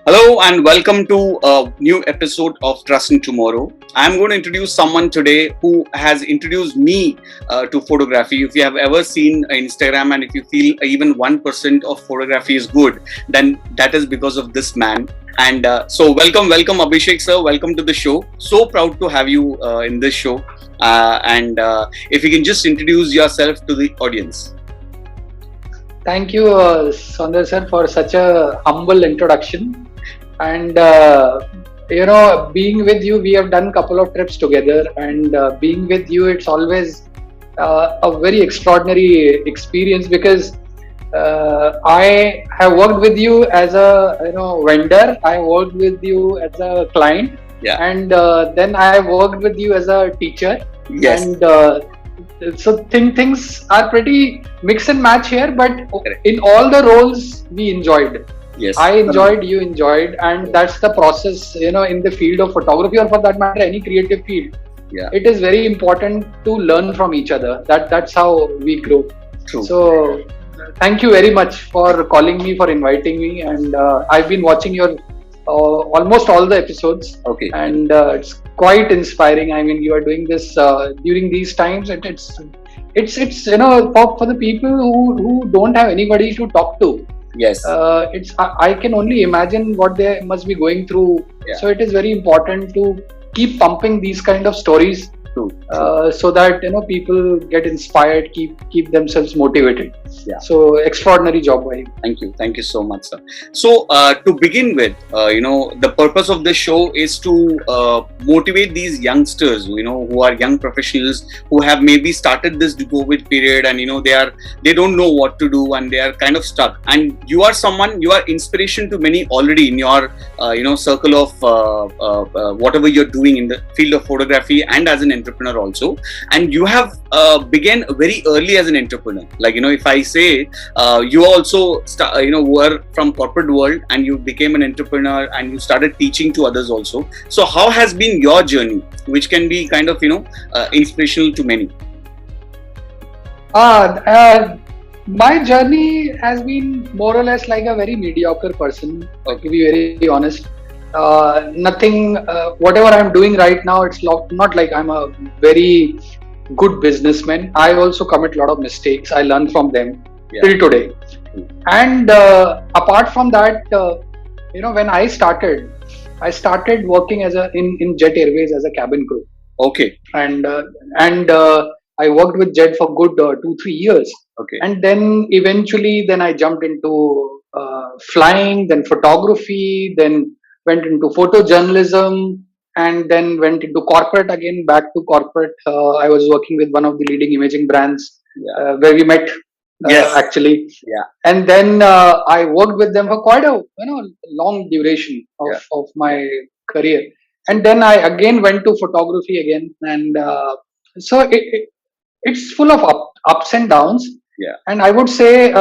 Hello and welcome to a new episode of Trust in Tomorrow. I'm going to introduce someone today who has introduced me to photography. If you have ever seen Instagram and if you feel even 1% of photography is good, then that is because of this man. And so welcome Abhishek sir. Welcome to the show. So proud to have you in this show. And if you can just introduce yourself to the audience. Thank you, Sundar sir, for such a humble introduction. And being with you, we have done a couple of trips together, and being with you, it's always a very extraordinary experience because I have worked with you as a vendor. I worked with you as a client, and then I worked with you as a teacher. Yes. And so things are pretty mix and match here, but in all the roles we enjoyed. Yes, I enjoyed, you enjoyed, and that's the process, in the field of photography, or for that matter any creative field. It is very important to learn from each other. That's how we grow. True. So thank you very much for calling me, for inviting me, and I've been watching your almost all the episodes. Okay. And it's quite inspiring. I mean, you are doing this during these times. It's for the people who don't have anybody to talk to. Yes. I can only imagine what they must be going through. Yeah. So it is very important to keep pumping these kind of stories. True. So that people get inspired, keep themselves motivated. Yeah. So extraordinary job by you. Thank you so much, sir. So to begin with, the purpose of this show is to motivate these youngsters, who are young professionals who have maybe started this COVID period, and they don't know what to do and they are kind of stuck. And you are inspiration to many already in your circle of whatever you're doing in the field of photography and as an entrepreneur also. And you have began very early as an entrepreneur. Like if I say you also were from corporate world and you became an entrepreneur and you started teaching to others also. So how has been your journey, which can be kind of inspirational to many? My journey has been more or less like a very mediocre person, to be very honest. Nothing, whatever I'm doing right now, it's not like I'm a very good businessman. I also commit a lot of mistakes. I learn from them till today. And apart from that, when I started working in Jet Airways as a cabin crew. Okay. And I worked with Jet for good 2-3 years. Okay. And then eventually, I jumped into flying, then photography, then went into photojournalism, and then went into corporate again, back to corporate. I was working with one of the leading imaging brands where we met actually. Yeah. And then I worked with them for quite a long duration of my career. And then I again went to photography again. And so it's full of ups and downs. Yeah. And I would say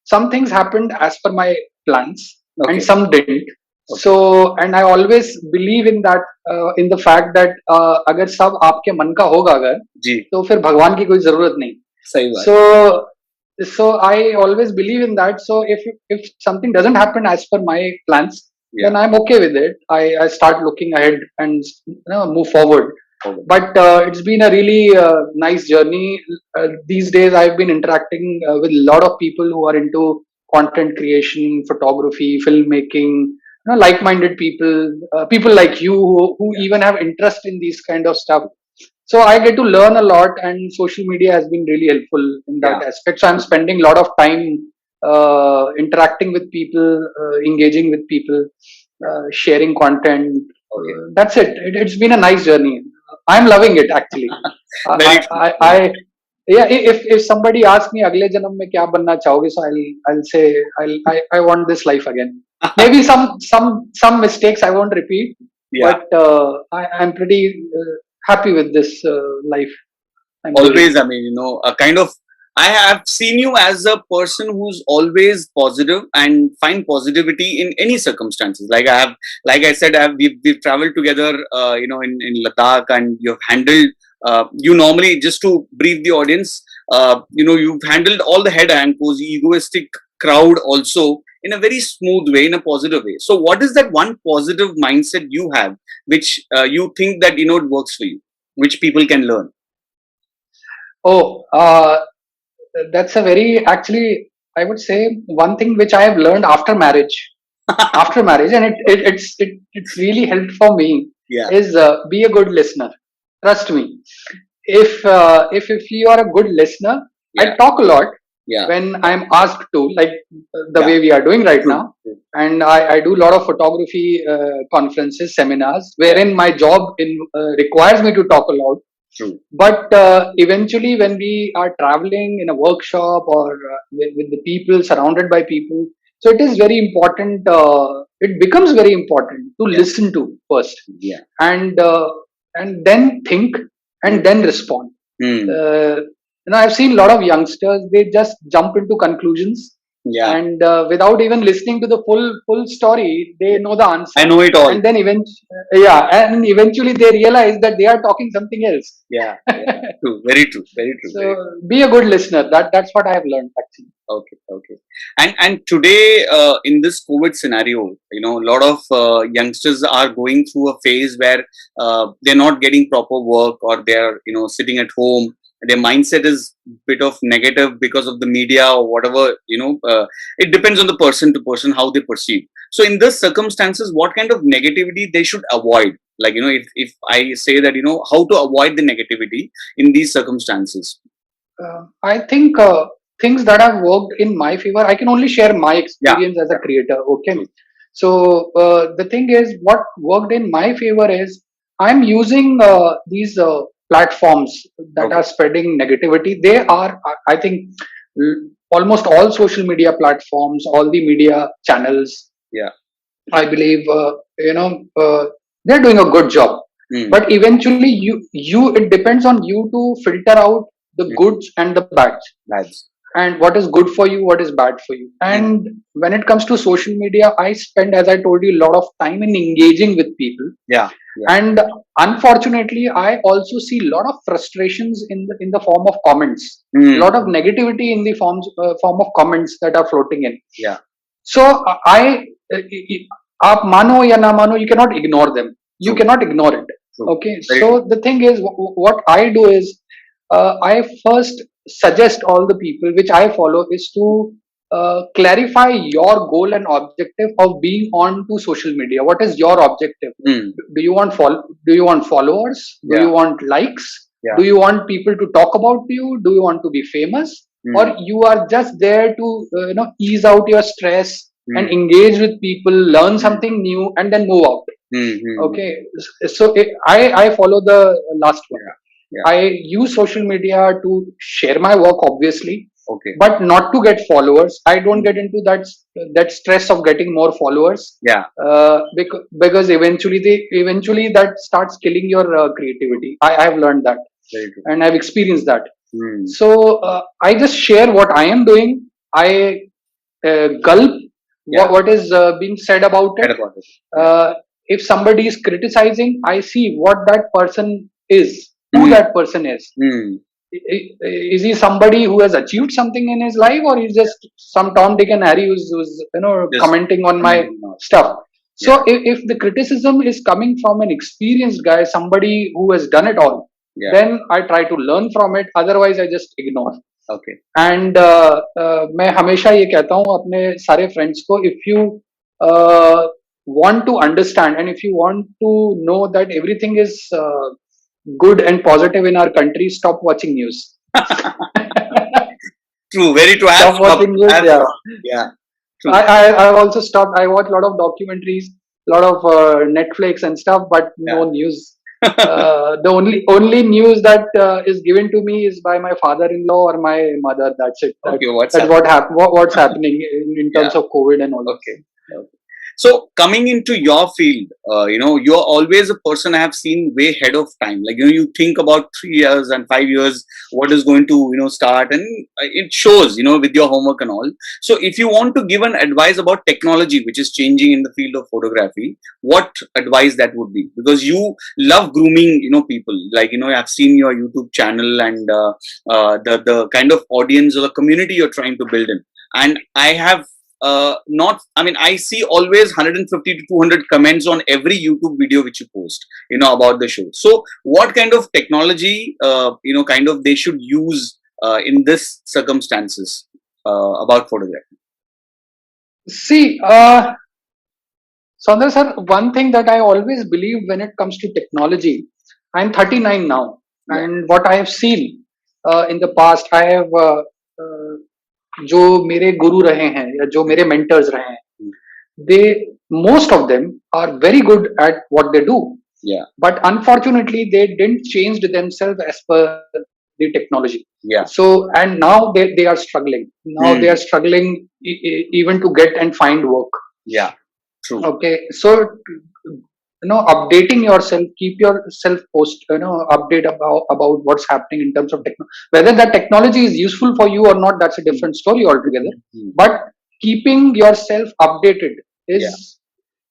some things happened as per my plans, and some didn't. Okay. So, and I always believe in that, in the fact that अगर सब आपके मन का होगा अगर, तो फिर भगवान की कोई जरूरत नहीं. सही बात. So I always believe in that. So if something doesn't happen as per my plans, then I'm okay with it. I start looking ahead and move forward. Okay. But it's been a really nice journey. These days I've been interacting with a lot of people who are into content creation, photography, filmmaking. Like-minded people, people like you who even have interest in these kind of stuff. So I get to learn a lot, and social media has been really helpful in that aspect. So I'm spending a lot of time interacting with people, engaging with people, sharing content. That's it. It's been a nice journey. I'm loving it actually. If somebody asks me अगले जन्म में क्या बनना चाहोगे, so I'll say I want this life again. Maybe some mistakes I won't repeat, but I'm pretty happy with this life. Always, I mean, a kind of. I have seen you as a person who's always positive and find positivity in any circumstances. Like I said, we've traveled together, in Ladakh, and you've handled. You normally, just to brief the audience, you've handled all the head ankles, egoistic crowd also in a very smooth way, in a positive way. So what is that one positive mindset you have, which you think that, it works for you, which people can learn? Oh, that's a very, actually, I would say one thing which I have learned after marriage. After marriage, and it's really helped for me, Yeah. is be a good listener. Trust me. If you are a good listener, I Yeah. talk a lot Yeah. when I'm asked to, like the Yeah. way we are doing right True. now. True. And I do a lot of photography conferences, seminars, wherein my job requires me to talk a lot. True. But eventually, when we are traveling in a workshop or with the people, surrounded by people, so it is very important. It becomes very important to Yeah. listen to first, Yeah. and then think and then respond. Mm. I've seen a lot of youngsters; they just jump into conclusions, Yeah. and without even listening to the full story, they know the answer. I know it all. And then and eventually they realize that they are talking something else. Yeah. Yeah. True. Very true. Very true. So Very true. be a good listener. That's what I have learned actually. Okay. Okay. And today, in this COVID scenario, a lot of youngsters are going through a phase where they're not getting proper work, or they're sitting at home. Their mindset is bit of negative because of the media or whatever. It depends on the person to person how they perceive. So in these circumstances, what kind of negativity they should avoid? Like, if I say that, how to avoid the negativity in these circumstances. I think things that have worked in my favor, I can only share my experience as a creator. Okay. True. So the thing is, what worked in my favor is I'm using these platforms that Okay. are spreading negativity. They are, I think, almost all social media platforms, all the media channels. Yeah. I believe, they're doing a good job. Mm. But eventually, it depends on you to filter out the goods and the bads, and what is good for you, what is bad for you. And when it comes to social media, I spend, as I told you, a lot of time in engaging with people. Yeah. And unfortunately, I also see a lot of frustrations in the form of comments, a lot of negativity in the form of comments that are floating in. Yeah. So aap mano ya na mano, you cannot ignore them. You cannot ignore it. Okay. So the thing is, what I do is, I first suggest all the people which I follow is to clarify your goal and objective of being on to social media. What is your objective? Do you want followers? Do you want likes? Yeah. Do you want people to talk about you? Do you want to be famous? Or you are just there to ease out your stress and engage with people, learn something new, and then move out. Okay. So I follow the last one. Yeah. I use social media to share my work, obviously, Okay. but not to get followers. I don't get into that stress of getting more followers. Yeah. Because eventually that starts killing your creativity. I have learned that, and I've experienced that. So I just share what I am doing. I gulp what is being said about it. If somebody is criticizing, I see what that person is, who that person is. Is he somebody who has achieved something in his life, or is just some Tom, Dick, and Harry who's commenting on my stuff? So if the criticism is coming from an experienced guy, somebody who has done it all, then I try to learn from it. Otherwise, I just ignore. Okay. And मैं हमेशा ये कहता हूँ अपने सारे friends को, if you want to understand and if you want to know that everything is good and positive in our country, stop watching news. True, very true. Stop watching news. Yeah. I've also stopped. I watch a lot of documentaries, a lot of Netflix and stuff, but no news. The only news that is given to me is by my father-in-law or my mother. That's it. Okay, what's happening in terms of COVID and all. Okay. So coming into your field, you're always a person I have seen way ahead of time. Like, you think about 3 years and 5 years, what is going to, start, and it shows, with your homework and all. So if you want to give an advice about technology, which is changing in the field of photography, what advice that would be? Because you love grooming, people. Like, I've seen your YouTube channel and the kind of audience or the community you're trying to build in. And I have not, I mean, I see always 150 to 200 comments on every YouTube video which you post, about the show. So what kind of technology, kind of they should use in this circumstances about photography? See, Sundar sir, one thing that I always believe when it comes to technology, I'm 39 now, and what I have seen in the past, I have जो मेरे गुरु रहे हैं या जो मेरे mentors रहे हैं, they most of them are very good at what they do. Yeah. But unfortunately, they didn't change themselves as per the technology. Yeah. So and now they are struggling. Now they are struggling even to get and find work. Yeah. True. Okay. So updating yourself, keep yourself update about what's happening in terms of technology. Whether that technology is useful for you or not, that's a different story altogether. But keeping yourself updated is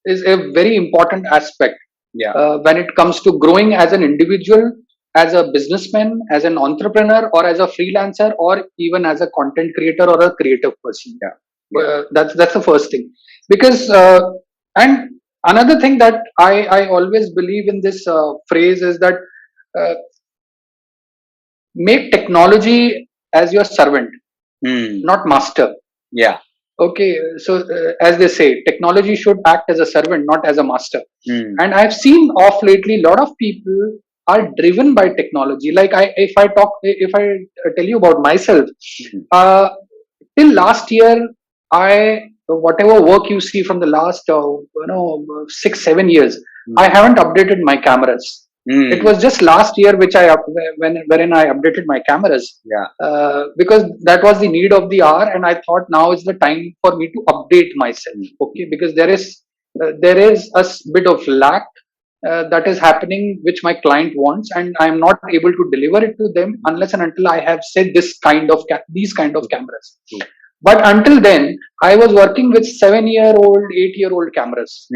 a very important aspect. Yeah. When it comes to growing as an individual, as a businessman, as an entrepreneur, or as a freelancer, or even as a content creator or a creative person. That's the first thing. Because and another thing that I always believe in this phrase is that make technology as your servant, not master. Yeah. Okay, so as they say, technology should act as a servant, not as a master. And I've seen of lately, a lot of people are driven by technology. Like if I tell you about myself, till last year, whatever work you see from the last 6-7 years, I haven't updated my cameras. It was just last year wherein I updated my cameras. Because that was the need of the hour, and I thought now is the time for me to update myself. Okay, because there is a bit of lack that is happening which my client wants, and I am not able to deliver it to them unless and until I have said these kind of cameras. But until then, I was working with 7-year-old, 8-year-old cameras.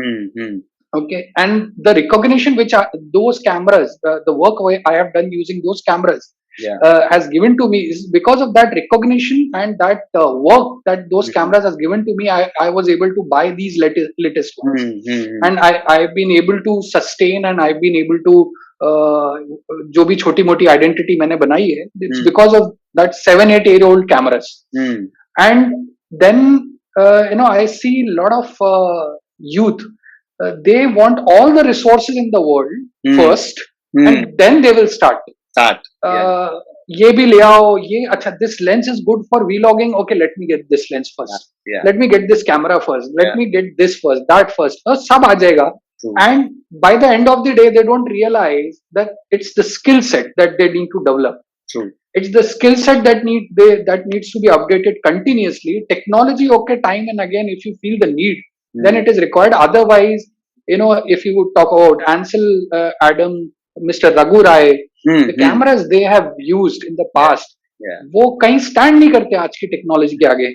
Okay, and the recognition which those cameras, the work I have done using those cameras has given to me is because of that recognition and that work that those cameras has given to me. I was able to buy these latest ones, and I've been able to sustain, and I've been able to जो भी छोटी मोटी identity मैंने बनाई है, it's because of that 7-8-year-old cameras. And then I see a lot of youth. They want all the resources in the world first, and then they will start. ये भी ले आओ, ये अच्छा, this lens is good for vlogging. Okay, let me get this lens first. Let me get this camera first. Let me get this first, that first. सब आ जाएगा. And by the end of the day, they don't realize that it's the skill set that they need to develop. It's the skill set that needs to be updated continuously. Technology, okay, time and again, if you feel the need, then it is required. Otherwise, if you would talk about Ansel Adam, Mr. Raghu Rai, the cameras they have used in the past, वो कहीं stand नहीं करते आज की technology के आगे.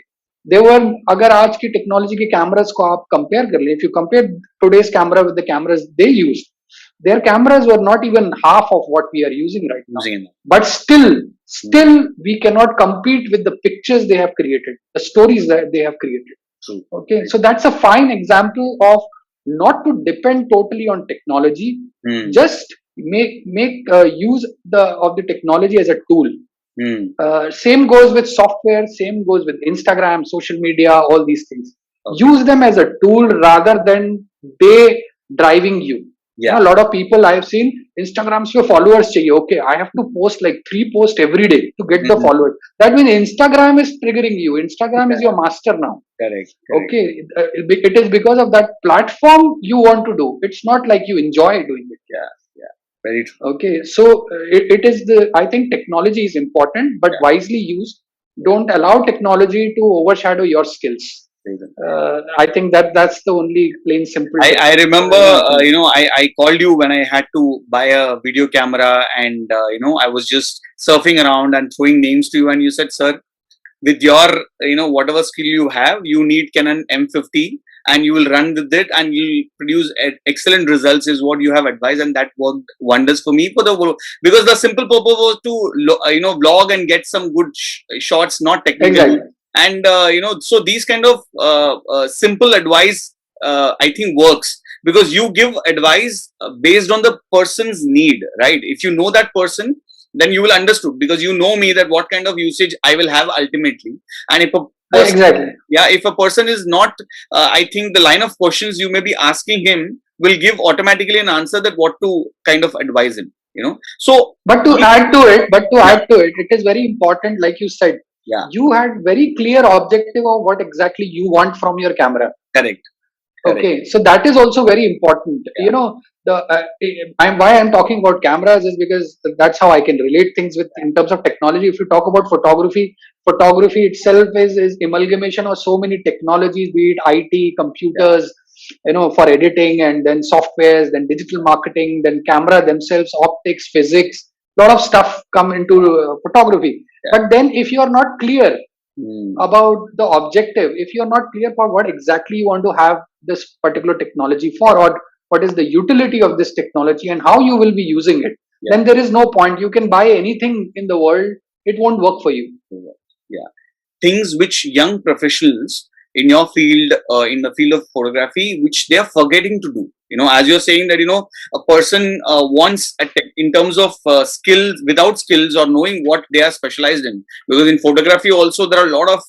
अगर आज की technology के cameras को आप compare कर लें, if you compare today's camera with the cameras they used, their cameras were not even half of what we are using right now. But still we cannot compete with the pictures they have created, the stories that they have created. Okay, so that's a fine example of not to depend totally on technology. Just make use of the technology as a tool. Same goes with software, same goes with Instagram, social media, all these things. Use them as a tool rather than they driving you. A lot of people I have seen, Instagrams your followers chahiye. Okay, I have to post like 3 posts every day to get the followers. That means Instagram is triggering you. Instagram is your master now. Correct. Okay, it is because of that platform you want to do. It's not like you enjoy doing it. Very true. Okay, so it is I think technology is important, but wisely used. Don't allow technology to overshadow your skills. I think that's the only plain simple. I remember, I called you when I had to buy a video camera, and I was just surfing around and throwing names to you, and you said, "Sir, with your whatever skill you have, you need Canon M50, and you will run with it, and you'll produce excellent results," is what you have advised, and that worked wonders for me because the simple purpose was to vlog and get some good shots, not technical. And so these kind of simple advice, I think works, because you give advice based on the person's need, right? If you know that person, then you will understood, because you know me, that what kind of usage I will have ultimately. And if a person, Exactly. yeah, if a person is not, I think the line of questions you may be asking him will give automatically an answer that what to kind of advise him, so. But to add to it, Yeah, it is very important, like you said, yeah, you had very clear objective of what exactly you want from your camera. correct, correct. Okay, so that is also very important. Yeah, The why I'm talking about cameras is because that's how I can relate things with in terms of technology. If you talk about photography, photography itself is amalgamation of so many technologies, be it IT, computers, for editing, and then softwares, then digital marketing, then camera themselves, optics, physics, lot of stuff come into photography. yeah. But then if you are not clear Mm. about the objective, if you're not clear for what exactly you want to have this particular technology for, or what is the utility of this technology and how you will be using it, Yeah. then there is no point. You can buy anything in the world, it won't work for you. Yeah, things which young professionals in your field, in the field of photography, which they are forgetting to do. As you're saying that a person wants in terms of skills, without skills or knowing what they are specialized in. Because in photography also there are a lot of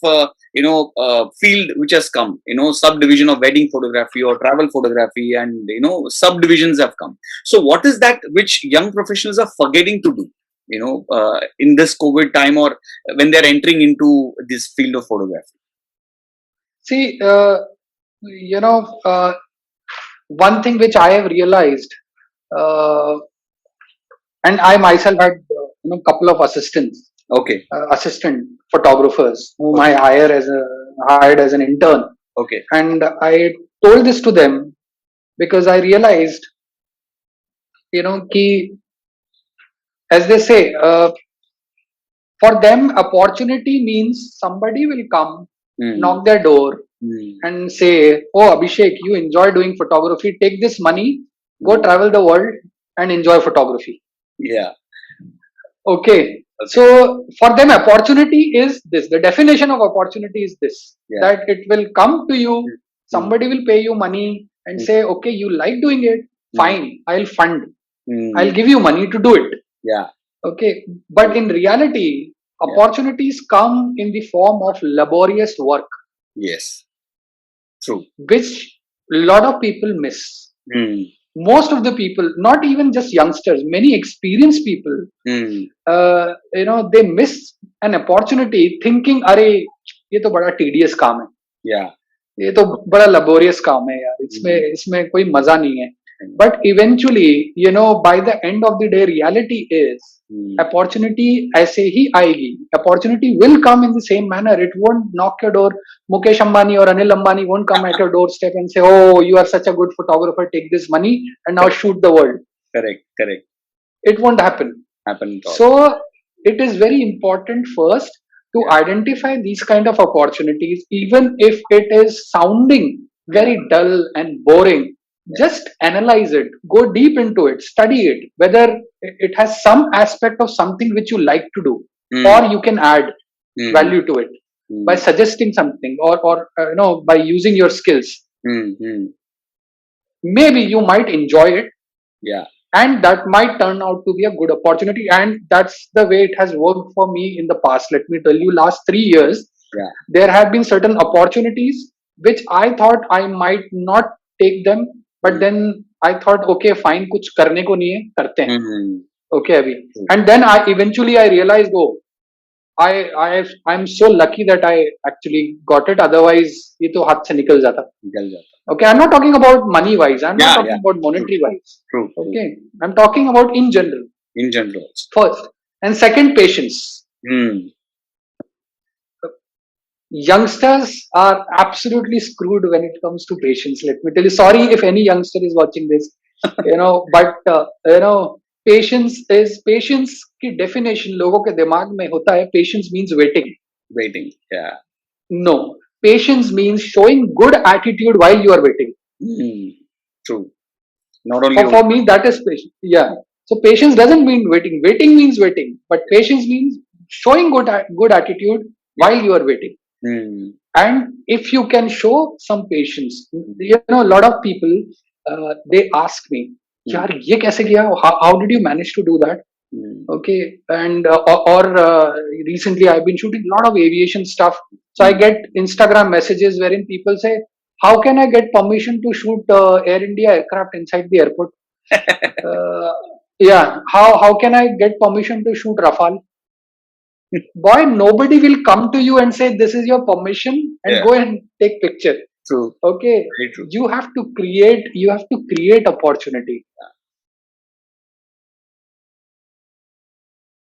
field which has come. Subdivision of wedding photography or travel photography, and subdivisions have come. So what is that which young professionals are forgetting to do? In this COVID time, or when they're entering into this field of photography? See, you know, uh, one thing which I have realized, uh, and I myself had, couple of assistants, Okay. assistant photographers whom Okay. I hired as an intern, Okay. and I told this to them because I realized, ki, as they say, for them, opportunity means somebody will come, knock their door, and say, "Oh, Abhishek, you enjoy doing photography. Take this money, go travel the world, and enjoy photography." Yeah. Okay. So for them, opportunity is this. The definition of opportunity is this: Yeah. that it will come to you, somebody will pay you money and say, "Okay, you like doing it, fine, I'll fund, I'll give you money to do it." Yeah. Okay. But in reality, opportunities come in the form of laborious work, Yes. True. which a lot of people miss. Most of the people, not even just youngsters, many experienced people, they miss an opportunity thinking, "अरे ये तो बड़ा tedious काम है, Yeah. ये तो बड़ा laborious काम है यार, इसमें कोई मजा नहीं है." But eventually, by the end of the day, reality is opportunity ऐसे ही आएगी. Opportunity will come in the same manner. It won't knock your door. Mukesh Ambani or Anil Ambani won't come at your doorstep and say, "Oh, you are such a good photographer. Take this money and now shoot the world." Correct. Correct. It won't happen. Happen at all. So it is very important first to identify these kind of opportunities, even if it is sounding very dull and boring. Just analyze it, go deep into it, study it, whether it has some aspect of something which you like to do, or you can add value to it by suggesting something, or by using your skills. Maybe you might enjoy it. Yeah. And that might turn out to be a good opportunity, and that's the way it has worked for me in the past. Let me tell you, last 3 years, there have been certain opportunities which I thought I might not take them, but then I thought, okay, fine, kuch karne ko nahi hai, karte hain. Okay, abhi. And then I realized, oh, I'm so lucky that I actually got it. Otherwise, ये तो हाथ से निकल जाता. Okay, I'm not talking about money wise. I'm not talking about monetary wise. True. Okay, I'm talking about in general. In general. First. And second, patience. Youngsters are absolutely screwed when it comes to patience. Let me tell you. Sorry if any youngster is watching this, but patience की definition लोगों के दिमाग में होता है. Patience means waiting. Waiting. Yeah. No, patience means showing good attitude while you are waiting. True. Not only for me, that is patience. Yeah. So patience doesn't mean waiting. Waiting means waiting, but patience means showing good attitude while you are waiting. And if you can show some patience, a lot of people, they ask me, yaar, ye kaise kiya? How did you manage to do that? Okay, and recently I've been shooting a lot of aviation stuff, so I get Instagram messages wherein people say, how can I get permission to shoot Air India aircraft inside the airport? Yeah, how can I get permission to shoot Rafale? Boy, nobody will come to you and say this is your permission and go and take picture. True. Okay, Very true. you have to create opportunity.